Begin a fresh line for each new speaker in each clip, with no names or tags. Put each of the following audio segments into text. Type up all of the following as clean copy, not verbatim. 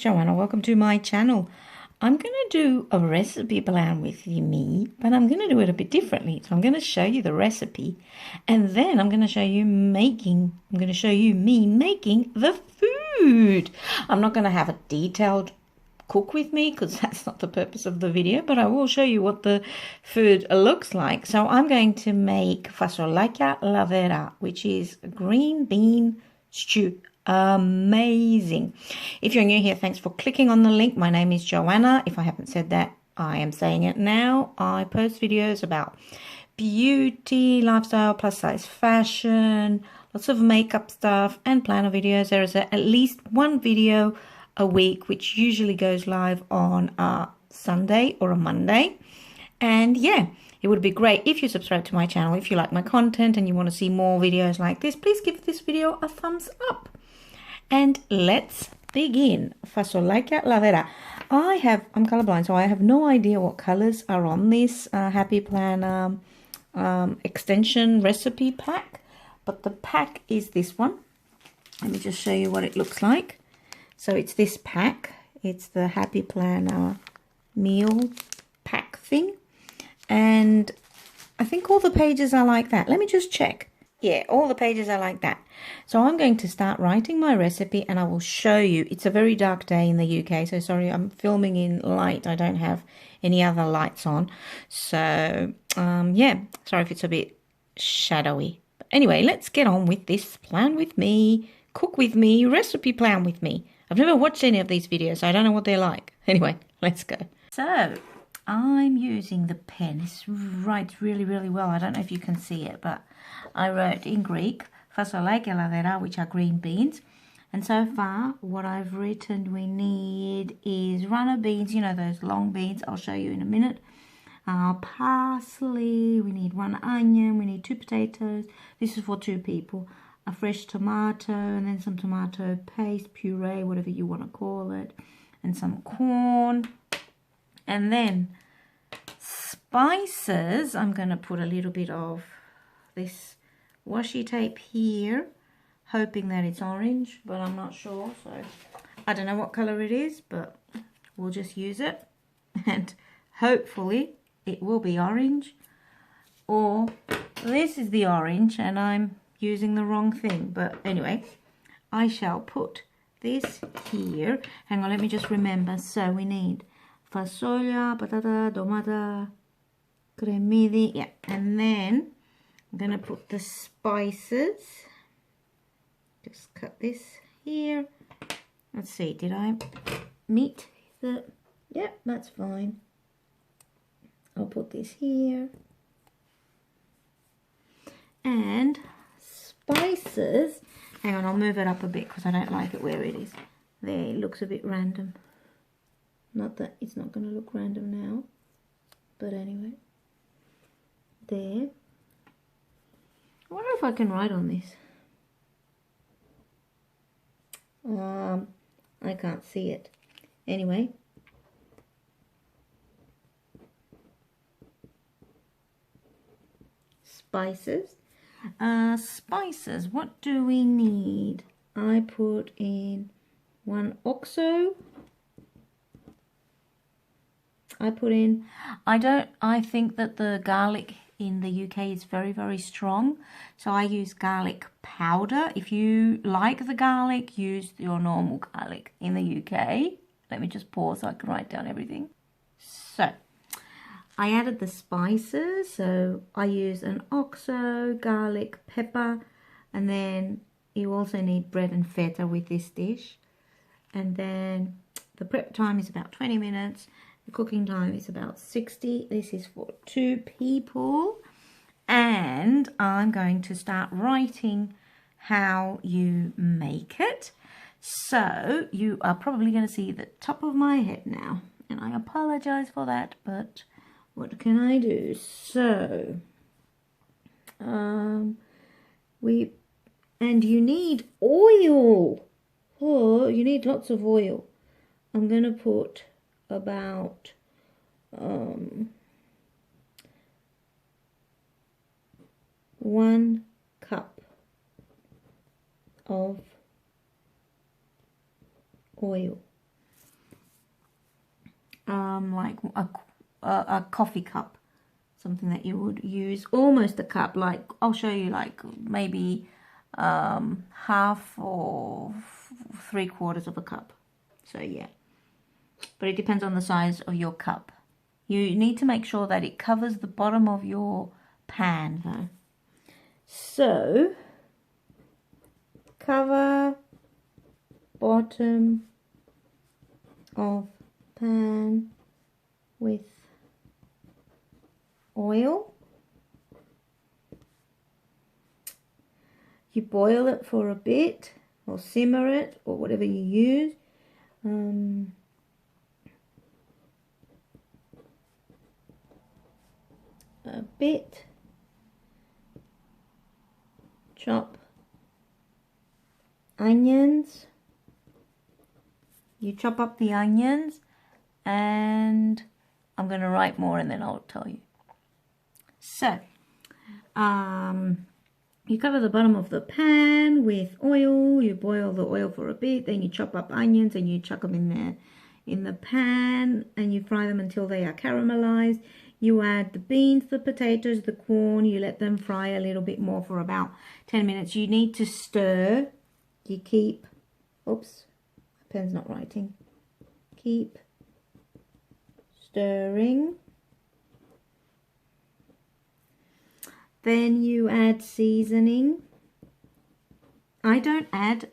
Joanna. Welcome to my channel. I'm going to do a recipe plan with me, but I'm going to do it a bit differently. So I'm going to show you the recipe, and then I'm going to show you me making the food. I'm not going to have a detailed cook with me because that's not the purpose of the video, but I will show you what the food looks like. So I'm going to make fasolakia ladera, which is a green bean stew. Amazing. If you're new here, thanks for clicking on the link. My name is Joanna. If I haven't said that, I am saying it now. I post videos about beauty, lifestyle, plus size fashion, lots of makeup stuff, and planner videos. There is at least one video a week, which usually goes live on a Sunday or a Monday. And yeah, it would be great if you subscribe to my channel. If you like my content and you want to see more videos like this, please give this video a thumbs up. And let's begin. Fasolakia ladera. I'm colorblind, so I have no idea what colors are on this Happy Planner extension recipe pack. But the pack is this one. Let me just show you what it looks like. So it's this pack. It's the Happy Planner meal pack thing. And I think all the pages are like that. Let me just check. Yeah, all the pages are like that. So I'm going to start writing my recipe and I will show you. It's a very dark day in the UK, so sorry, I'm filming in light. I don't have any other lights on. So, yeah, sorry if it's a bit shadowy. But anyway, let's get on with this. Plan with me, cook with me, recipe plan with me. I've never watched any of these videos, so I don't know what they're like. Anyway, let's go. So, I'm using the pen. It writes really, really well. I don't know if you can see it, but I wrote in Greek, fasolakia ladera, which are green beans. And so far, what I've written we need is runner beans, you know, those long beans. I'll show you in a minute. Parsley, we need 1 onion, we need 2 potatoes. This is for 2 people. A fresh tomato, and then some tomato paste, puree, whatever you want to call it. And some corn. And then spices, I'm going to put a little bit of this washi tape here, hoping that it's orange, but I'm not sure, so I don't know what color it is, but we'll just use it, and hopefully it will be orange, or this is the orange and I'm using the wrong thing. But anyway, I shall put this here. Hang on, let me just remember. So we need fasolia, patata, tomata, cremidi, yeah, and then I'm going to put the spices. Just cut this here. Let's see, did I meet the... Yeah, that's fine. I'll put this here. And spices. Hang on, I'll move it up a bit because I don't like it where it is. There, it looks a bit random. Not that it's not going to look random now. But anyway. There. I wonder if I can write on this. I can't see it. Anyway. Spices. Spices. What do we need? I put in 1 oxo. I think that the garlic in the UK is very, very strong. So I use garlic powder. If you like the garlic, use your normal garlic. In the UK, let me just pause so I can write down everything. So I added the spices. So I use an oxo, garlic, pepper, and then you also need bread and feta with this dish. And then the prep time is about 20 minutes. The cooking time is about 60. This is for 2 people. And I'm going to start writing how you make it. So you are probably going to see the top of my head now. And I apologize for that, but what can I do? So, and you need oil. Oh, you need lots of oil. I'm going to put about 1 cup of oil. like a coffee cup, something that you would use, almost a cup. Like I'll show you, like maybe half or 3/4 of a cup. So yeah, but it depends on the size of your cup. You need to make sure that it covers the bottom of your pan though. So cover bottom of pan with oil. You boil it for a bit, or simmer it, or whatever you use. A bit. Chop onions. You chop up the onions, and I'm going to write more and then I'll tell you. So, you cover the bottom of the pan with oil. You boil the oil for a bit, then you chop up onions and you chuck them in there in the pan, and you fry them until they are caramelized. You add the beans, the potatoes, the corn. You let them fry a little bit more for about 10 minutes. You need to stir. You keep, oops, my pen's not writing. Keep stirring. Then you add seasoning. I don't add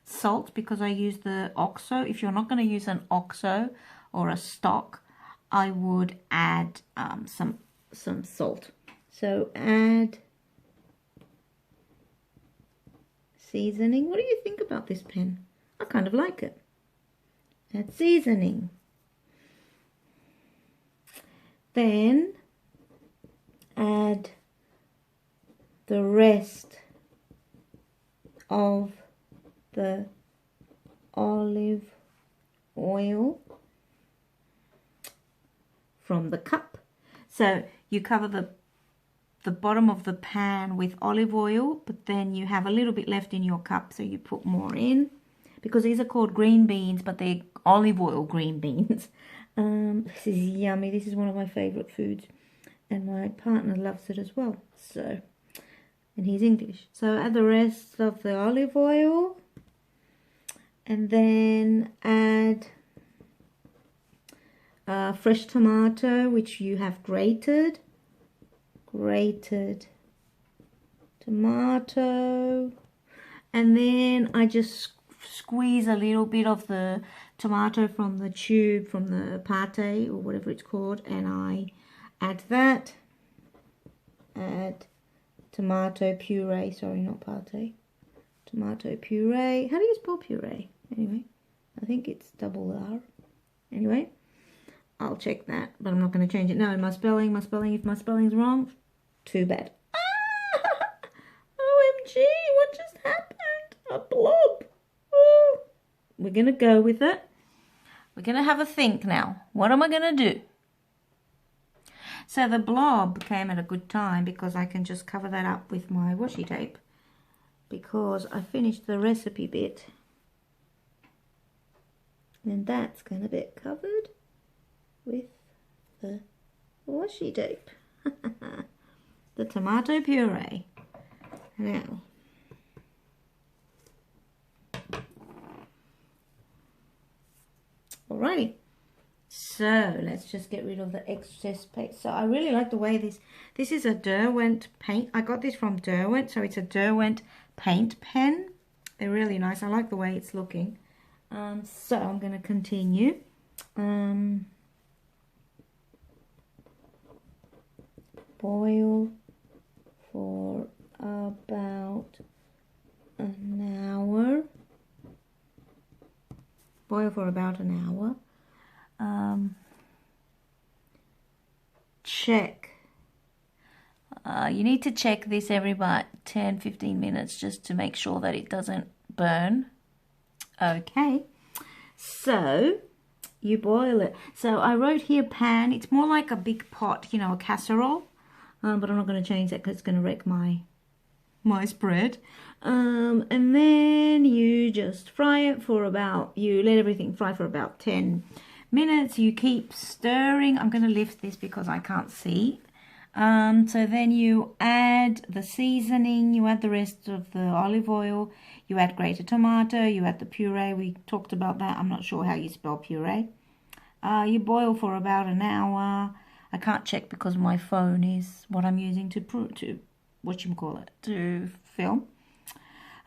salt because I use the OXO. If you're not going to use an OXO or a stock, I would add some salt. So add seasoning. What do you think about this pen? I kind of like it. Add seasoning. Then add the rest of the olive oil from the cup. So you cover the bottom of the pan with olive oil, but then you have a little bit left in your cup, so you put more in, because these are called green beans, but they're olive oil green beans. This is yummy. This is one of my favorite foods, and my partner loves it as well. So, and he's English. So add the rest of the olive oil, and then add fresh tomato, which you have grated tomato, and then I just squeeze a little bit of the tomato from the tube, from the pate or whatever it's called, and I add that. Add tomato puree, sorry, not pate, tomato puree. How do you spell puree? Anyway, I think it's double R. Anyway, I'll check that, but I'm not going to change it now. My spelling, if my spelling's wrong, too bad. OMG, what just happened? A blob. Oh. We're going to go with it. We're going to have a think now. What am I going to do? So the blob came at a good time, because I can just cover that up with my washi tape, because I finished the recipe bit. And that's going to be covered with the washi tape. The tomato puree. Now, alrighty, so let's just get rid of the excess paste. So I really like the way this is a Derwent paint. I got this from Derwent, so it's a Derwent paint pen. They're really nice. I like the way it's looking. So I'm going to continue. Boil for about an hour. Boil for about an hour. Check. You need to check this every about 10-15 minutes just to make sure that it doesn't burn. Okay, so you boil it. So I wrote here pan. It's more like a big pot, you know, a casserole. But I'm not going to change that because it's going to wreck my spread. And then you just fry it for about, you let everything fry for about 10 minutes. You keep stirring. I'm going to lift this because I can't see. So then you add the seasoning, you add the rest of the olive oil, you add grated tomato, you add the puree. We talked about that. I'm not sure how you spell puree. You boil for about an hour. I can't check because my phone is what I'm using to film.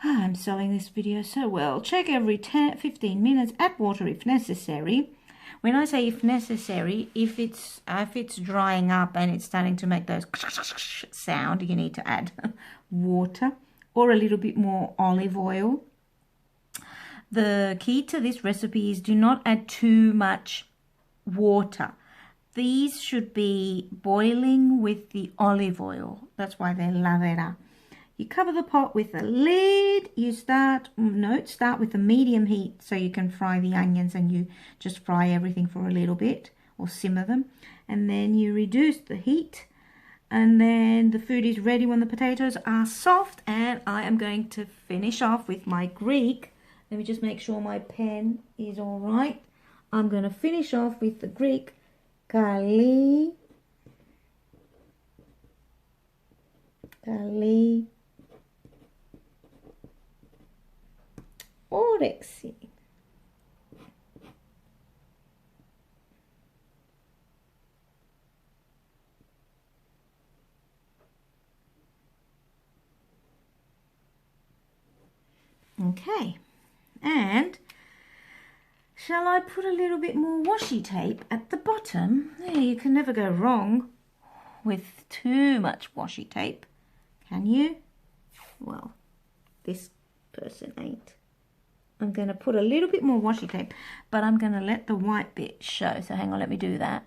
I'm selling this video so well. Check every 10-15 minutes. Add water if necessary. When I say if necessary, if it's drying up and it's starting to make those sound, you need to add water or a little bit more olive oil. The key to this recipe is do not add too much water. These should be boiling with the olive oil. That's why they're ladera. You cover the pot with a lid. You start with a medium heat so you can fry the onions, and you just fry everything for a little bit or simmer them. And then you reduce the heat, and then the food is ready when the potatoes are soft. And I am going to finish off with my Greek. Let me just make sure my pen is all right. I'm going to finish off with the Greek kali. Όρεξη. Okay, and shall I put a little bit more washi tape at the bottom? Yeah, you can never go wrong with too much washi tape, can you? Well, this person ain't. I'm going to put a little bit more washi tape, but I'm going to let the white bit show. So hang on, let me do that.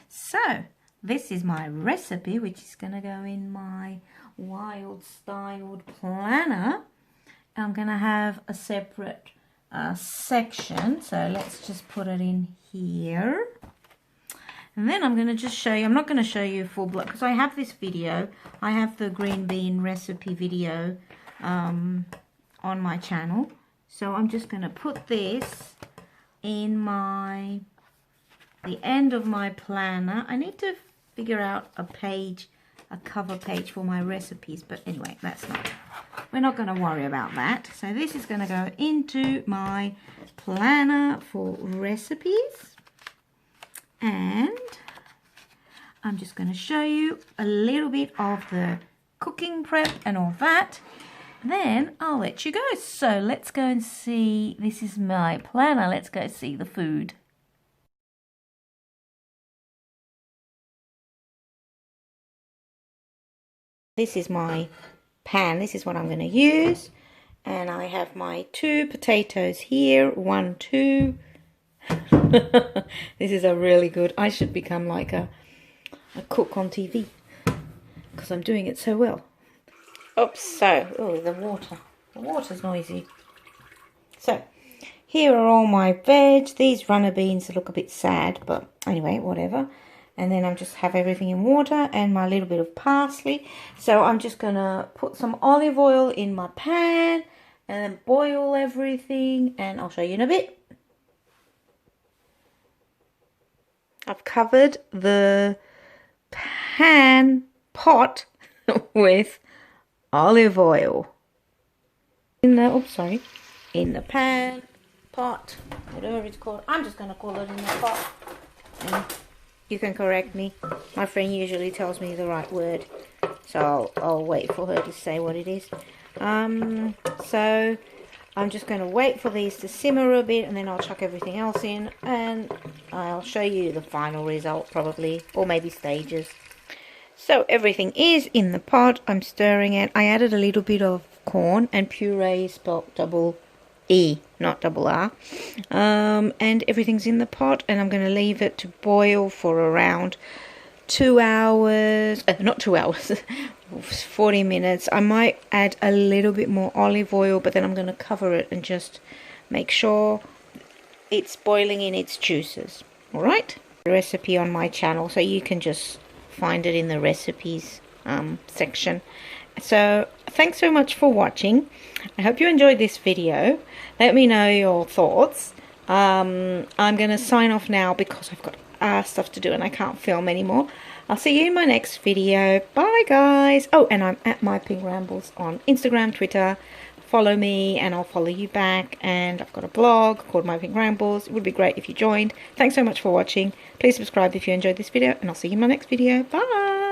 So this is my recipe, which is going to go in my wild styled planner. I'm going to have a separate section. So let's just put it in here. And then I'm going to just show you, I'm not going to show you full block because I have this video. I have the green bean recipe video on my channel. So I'm just going to put this in the end of my planner. I need to figure out a cover page for my recipes, but anyway, we're not going to worry about that. So this is going to go into my planner for recipes, and I'm just going to show you a little bit of the cooking prep and all that. Then I'll let you go. So let's go and see. This is my planner. Let's go see the food. This is my pan. This is what I'm going to use. And I have my 2 potatoes here. 1, 2. This is a really good. I should become like a cook on TV because I'm doing it so well. Oops, the water's noisy. So here are all my veg. These runner beans look a bit sad, but anyway, whatever. And then I just have everything in water and my little bit of parsley. So I'm just gonna put some olive oil in my pan and then boil everything, and I'll show you in a bit. I've covered the pot with olive oil in the pan, pot, whatever it's called. I'm just going to call it in the pot, and you can correct me. My friend usually tells me the right word, so I'll wait for her to say what it is. So I'm just going to wait for these to simmer a bit, and then I'll chuck everything else in, and I'll show you the final result probably, or maybe stages. So everything is in the pot. I'm stirring it. I added a little bit of corn, and puree is spelled double E, not double R. And everything's in the pot, and I'm going to leave it to boil for around 2 hours. Not 2 hours, 40 minutes. I might add a little bit more olive oil, but then I'm going to cover it and just make sure it's boiling in its juices. All right? The recipe on my channel, so you can just find it in the recipes section. So thanks so much for watching. I hope you enjoyed this video. Let me know your thoughts. I'm going to sign off now because I've got stuff to do and I can't film anymore. I'll see you in my next video. Bye, guys. Oh, and I'm at mypinkrambles on Instagram, Twitter. Follow me and I'll follow you back. And I've got a blog called mypinkrambles. It would be great if you joined. Thanks so much for watching. Please subscribe if you enjoyed this video and I'll see you in my next video. Bye.